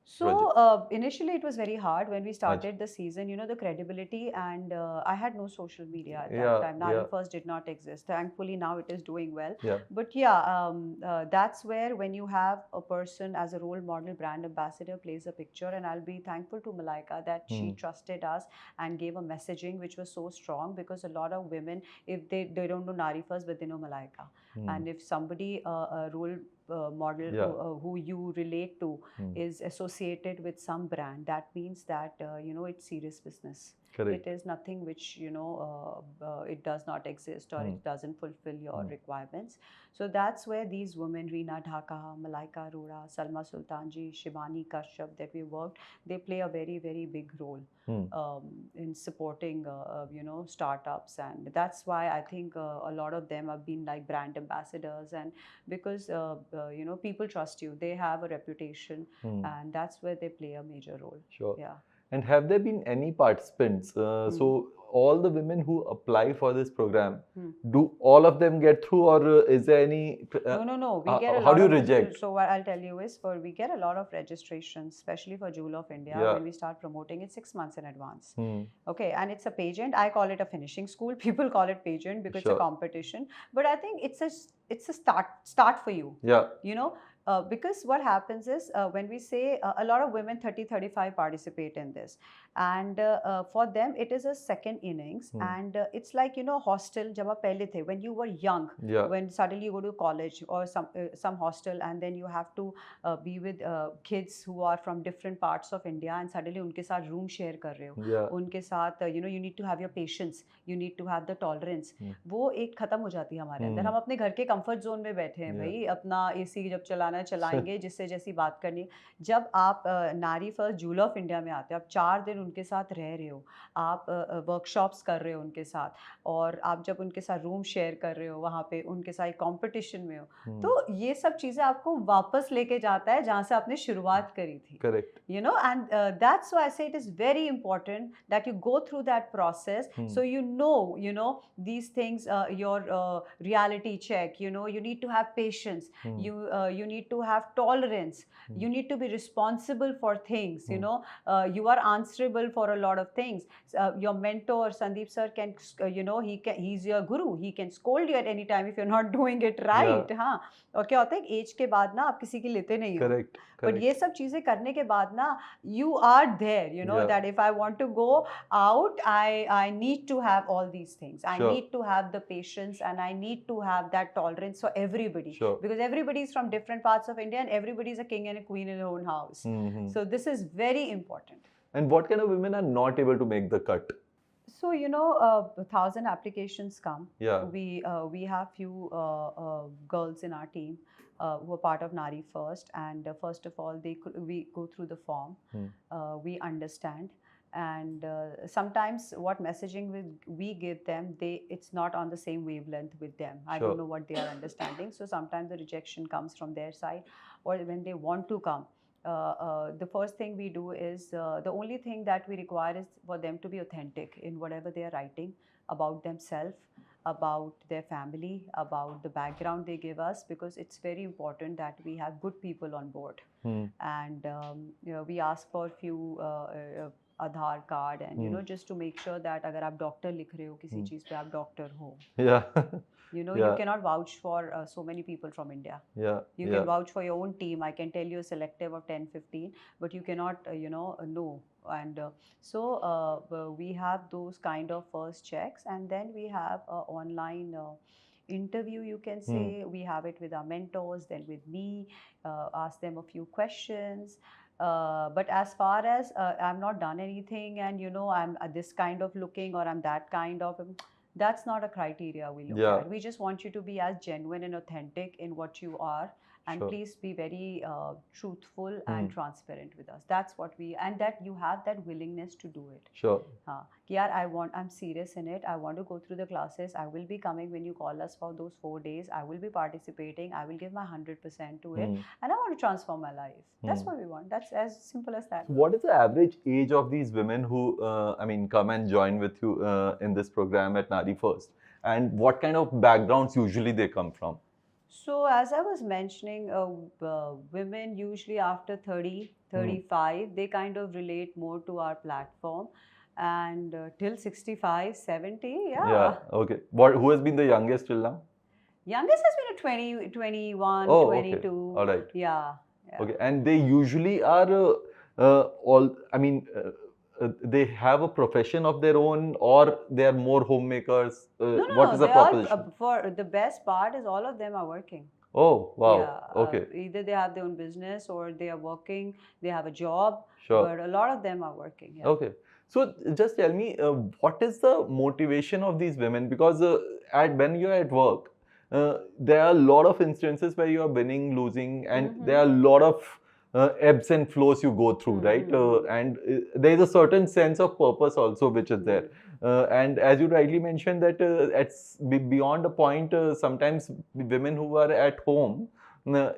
So initially it was very hard when we started the season, the credibility, and I had no social media at that time. NariFirst did not exist. Thankfully now it is doing well. But that's where, when you have a person as a role model, brand ambassador, plays a picture, and I'll be thankful to Malaika that she trusted us and gave a messaging which was so strong, because a lot of women, if they don't know NariFirst, but they know Malaika. And if somebody, a role model who you relate to is associated with some brand, that means that it's serious business. Correct. It is nothing which, it does not exist or it doesn't fulfill your requirements. So that's where these women, Reena Dhaka, Malaika Arora, Salma Sultanji, Shivani Kashyap, that we worked, they play a very, very big role in supporting, startups. And that's why I think a lot of them have been like brand ambassadors. And because, people trust you, they have a reputation, and that's where they play a major role. Sure. Yeah. And have there been any participants? So all the women who apply for this program, do all of them get through, or is there any? No. We get a lot. How do you of reject? So what I'll tell you is, we get a lot of registrations, especially for Jewel of India. Yeah. When we start promoting it 6 months in advance. Okay, and it's a pageant. I call it a finishing school. People call it pageant because it's a competition. But I think it's a start for you. Yeah. Because what happens is, when we say a lot of women 30-35 participate in this, and for them it is a second innings, and it's like, hostel jab aap pehle the, when you were young, when suddenly you go to college or some hostel, and then you have to be with kids who are from different parts of India, and suddenly unke sath room share kar rahe ho, unke sath you need to have your patience, you need to have the tolerance. वो एक खत्म हो जाती है हमारे अंदर. हम अपने घर के कंफर्ट जोन में बैठे हैं भाई, अपना एसी जब चलाएंगे, जिससे जैसी बात करनी. जब आप नारी फर्स्ट जूल ऑफ इंडिया में आते हो, आप 4 दिन उनके साथ रह रहे हो, आप वर्कशॉप्स कर रहे हो उनके साथ, और आप जब उनके साथ रूम शेयर कर रहे हो, वहाँ पे उनके साथ कंपटीशन में हो, तो ये सब चीज़ें आपको वापस लेके जाता है जहाँ से आपने शुरुआत करी थी. Correct. And that's why I say it is very important that you go through that process, so these things, your reality check, you need to have patience, you need to have tolerance, you need to be responsible for things, you are answerable for a lot of things. Your mentor Sandeep sir can, he's your guru, he can scold you at any time if you're not doing it right. हाँ, और क्या होता है as के बाद ना आप किसी की लेते नहीं हो. Correct. But ये सब चीजें करने के बाद ना, you are there, that if I want to go out, I need to have all these things. I need to have the patience, and I need to have that tolerance for everybody, because everybody is from different parts of India, and everybody is a king and a queen in their own house. So this is very important. And what kind of women are not able to make the cut? So 1,000 applications come. Yeah. We have few girls in our team who are part of NariFirst, and first of all we go through the form, we understand, and sometimes what messaging we give them, it's not on the same wavelength with them. I don't know what they are understanding. So sometimes the rejection comes from their side, or when they want to come. The first thing we do is, the only thing that we require is for them to be authentic in whatever they are writing about themselves, about their family, about the background they give us, because it's very important that we have good people on board. And we ask for a few Aadhaar card, and just to make sure that अगर आप doctor लिख रहे हो किसी चीज़ पे, आप doctor हो. You cannot vouch for so many people from India. You can vouch for your own team. I can tell you a selective of 10-15, but you cannot know. And so we have those kind of first checks, and then we have online interview, you can say. We have it with our mentors, then with me, ask them a few questions. But as far as I'm not done anything, and I'm this kind of looking, or I'm that kind of, that's not a criteria we look at. We just want you to be as genuine and authentic in what you are, and please be very truthful and transparent with us. That's what and that you have that willingness to do it. I'm serious in it. I want to go through the classes. I will be coming when you call us for those 4 days. I will be participating. I will give my 100% to it, and I want to transform my life. That's what we want. That's as simple as that. What is the average age of these women who come and join with you in this program at NariFirst, and what kind of backgrounds usually they come from? So as I was mentioning, women usually after 30, 35, they kind of relate more to our platform, and till 65, 70, Okay. Who has been the youngest till now? Youngest has been a 20, 21, 22. Okay. All right. Yeah. Okay. And they usually are they have a profession of their own, or they are more homemakers? What is the proposition? For the best part is all of them are working. Oh, wow. Yeah, okay. Either they have their own business, or they are working, they have a job. Sure. But a lot of them are working. Yeah. Okay. So just tell me, what is the motivation of these women? Because when you're at work, there are a lot of instances where you are winning, losing, and there are a lot of ebbs and flows you go through, right? And there is a certain sense of purpose also which is there. And as you rightly mentioned that beyond a point, sometimes women who are at home, uh,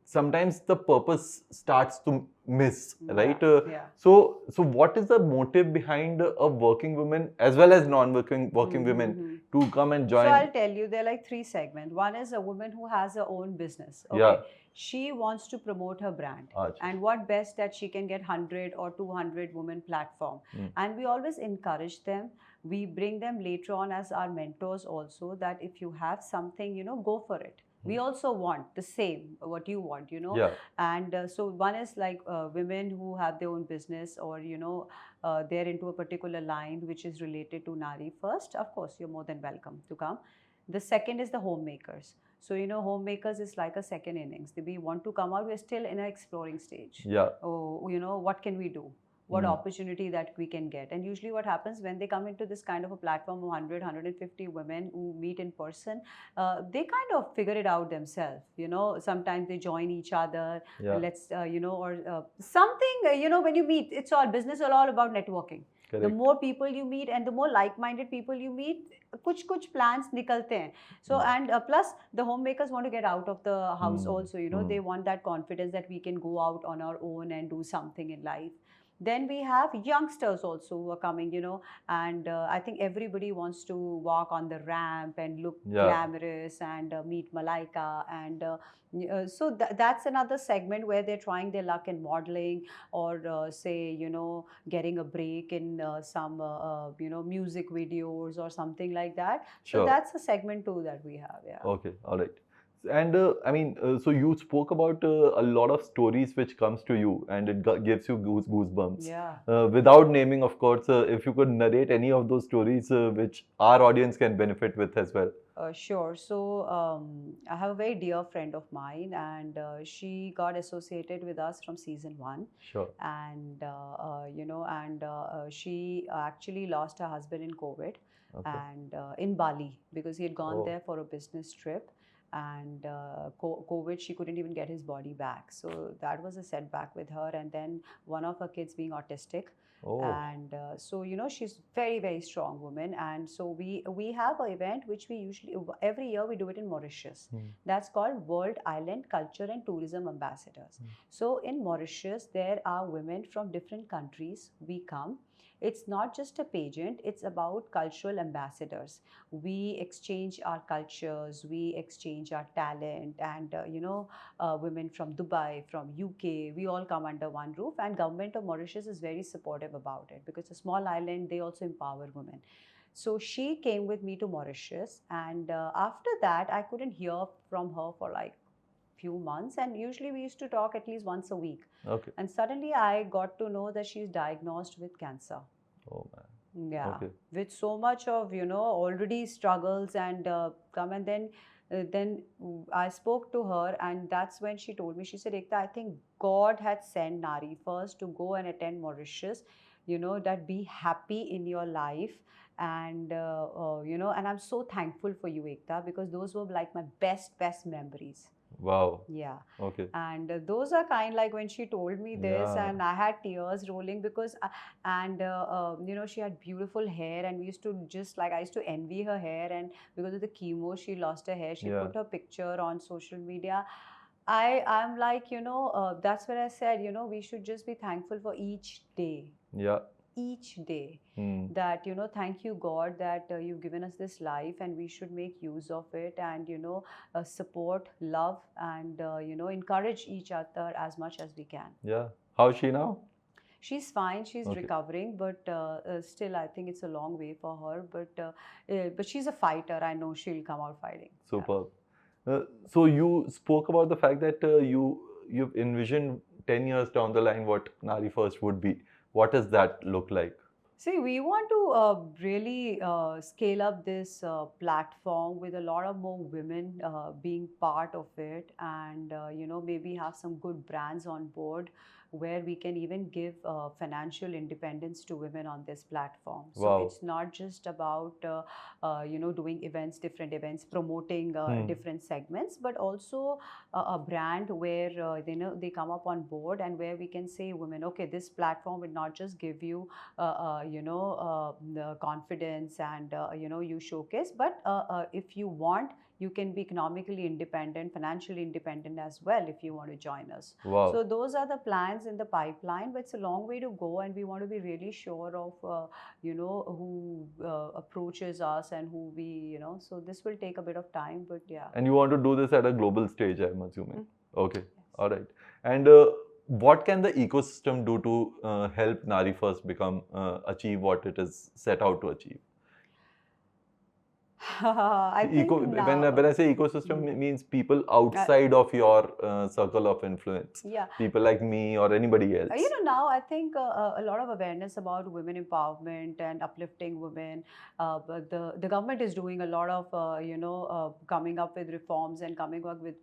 sometimes the purpose starts to miss, right? Yeah. So what is the motive behind a working woman as well as non-working women to come and join? So I'll tell you, there are like three segments. One is a woman who has her own business. Okay. Yeah. She wants to promote her brand. Acha. And what best that she can get 100 or 200 women platform. And we always encourage them. We bring them later on as our mentors also, that if you have something, go for it. We also want the same, what you want, Yeah. And so one is like women who have their own business, or, they're into a particular line which is related to NariFirst. Of course, you're more than welcome to come. The second is the homemakers. So, homemakers is like a second innings. We want to come out, we're still in an exploring stage. Yeah. Oh, what can we do? What opportunity that we can get. And usually what happens when they come into this kind of a platform of 100, 150 women who meet in person, they kind of figure it out themselves. Sometimes they join each other. Yeah. Let's, or something, when you meet, it's all business, all about networking. Correct. The more people you meet and the more like-minded people you meet, kuch plans nikalte hain. So, and plus the homemakers want to get out of the house also, they want that confidence that we can go out on our own and do something in life. Then we have youngsters also who are coming, and I think everybody wants to walk on the ramp and look glamorous and meet Malaika. And so that's another segment where they're trying their luck in modeling, or say, getting a break in some, music videos or something like that. Sure. So that's a segment too that we have. Yeah. Okay, all right. And so you spoke about a lot of stories which comes to you and it gives you goosebumps. Yeah. Without naming, of course, if you could narrate any of those stories which our audience can benefit with as well. Sure. So I have a very dear friend of mine, and she got associated with us from season 1. Sure. And she actually lost her husband in COVID, and in Bali, because he had gone there for a business trip. And COVID, she couldn't even get his body back. So that was a setback with her. And then one of her kids being autistic. And so, she's very, very strong woman. And so we have an event which we usually, every year we do it in Mauritius. That's called World Island Culture and Tourism Ambassadors. So in Mauritius, there are women from different countries. We come. It's not just a pageant, it's about cultural ambassadors. We exchange our cultures, we exchange our talent, and women from Dubai, from UK, we all come under one roof, and government of Mauritius is very supportive about it because it's a small island, they also empower women. So she came with me to Mauritius, and after that, I couldn't hear from her for like few months, and usually we used to talk at least once a week. Okay. And suddenly I got to know that she's diagnosed with cancer. Oh man. Yeah. Okay. With so much of already struggles and come, and then I spoke to her, and that's when she told me, she said, Aikta, I think God had sent NariFirst to go and attend Mauritius, that be happy in your life. And and I'm so thankful for you, Aikta, because those were like my best memories. Wow. Yeah. Okay. And those are kind like when she told me this, and I had tears rolling because, she had beautiful hair, and we used to just like, I used to envy her hair, and because of the chemo, she lost her hair. She put her picture on social media. I'm like, that's what I said, we should just be thankful for each day. Yeah. Each day that thank you God that you've given us this life, and we should make use of it, and support, love, and encourage each other as much as we can. Yeah. How's she now? She's fine, she's recovering, but still I think it's a long way for her, but she's a fighter. I know she'll come out fighting. Superb. So you spoke about the fact that you've envisioned 10 years down the line what NariFirst would be. What does that look like? See, we want to really scale up this platform with a lot of more women being part of it, and maybe have some good brands on board where we can even give financial independence to women on this platform. So Wow. it's not just about doing events, different events, promoting different segments, but also a brand where they come up on board, and where we can say women, okay, this platform will not just give you the confidence and you showcase, but if you want, you can be economically independent, financially independent as well if you want to join us. Wow. So those are the plans in the pipeline, but it's a long way to go, and we want to be really sure of who approaches us and who we so this will take a bit of time, but yeah. And you want to do this at a global stage, I'm assuming. Okay. Yes. All right. And what can the ecosystem do to help NariFirst become achieve what it is set out to achieve? I think when I say ecosystem, it means people outside of your circle of influence. Yeah. People like me or anybody else. Now I think a lot of awareness about women empowerment and uplifting women. But the government is doing a lot of coming up with reforms and coming up with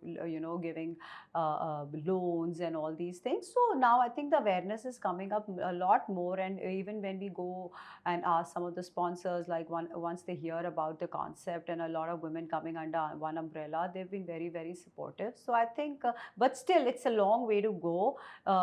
giving loans and all these things. So now I think the awareness is coming up a lot more, and even when we go and ask some of the sponsors, like once they hear about the concept and a lot of women coming under one umbrella, they've been very, very supportive. So I think, but still, it's a long way to go.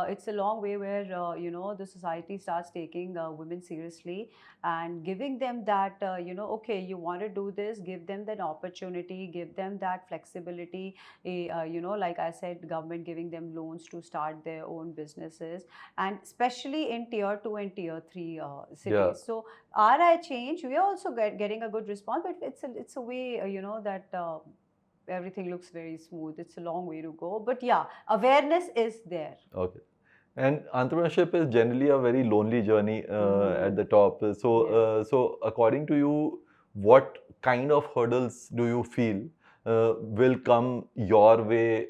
It's a long way where the society starts taking women seriously and giving them that okay, you want to do this, give them that opportunity, give them that flexibility. Like I said, government giving them loans to start their own businesses, and especially in tier 2 and tier 3 cities. Yeah. So RI change, we are also getting a good response, but it's a way that everything looks very smooth. It's a long way to go, but yeah, awareness is there. Okay. And entrepreneurship is generally a very lonely journey at the top. So, so according to you, what kind of hurdles do you feel will come your way?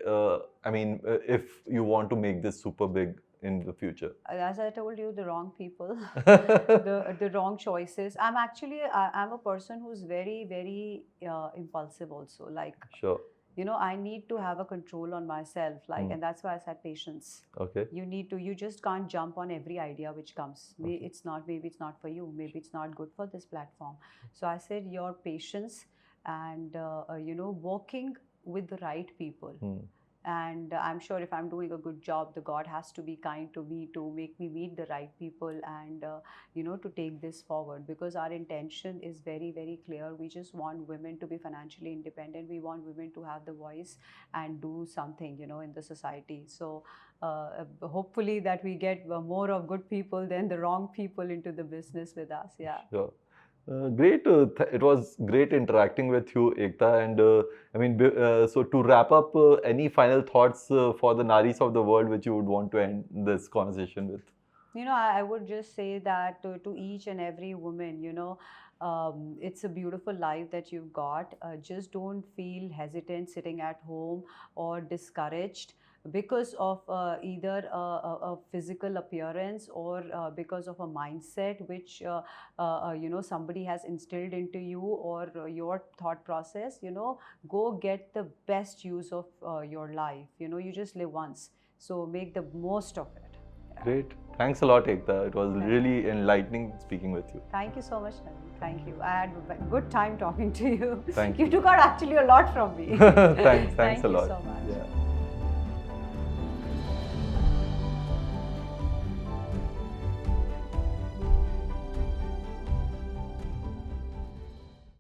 If you want to make this super big in the future. As I told you, the wrong people, the wrong choices. I'm a person who's very, very impulsive also. Like, sure. I need to have a control on myself, and that's why I said patience. Okay. You just can't jump on every idea which comes. Maybe it's not for you. Maybe it's not good for this platform. So I said your patience and, working with the right people. And I'm sure if I'm doing a good job, the God has to be kind to me to make me meet the right people and, to take this forward, because our intention is very, very clear. We just want women to be financially independent. We want women to have the voice and do something, in the society. So hopefully that we get more of good people than the wrong people into the business with us. Yeah. Sure. Great. It was great interacting with you, Aikta. And so to wrap up, any final thoughts for the Naris of the world which you would want to end this conversation with? I would just say that to each and every woman, it's a beautiful life that you've got. Just don't feel hesitant sitting at home or discouraged because of either a physical appearance or because of a mindset which somebody has instilled into you, or your thought process. Go get the best use of your life. You just live once, so make the most of it. Yeah. Great. Thanks a lot, Aikta. It was really enlightening speaking with you. Thank you so much, Nari. Thank you. I had a good time talking to you. Thank you. You took out actually a lot from me. Thanks a lot. Thank you so much. Yeah.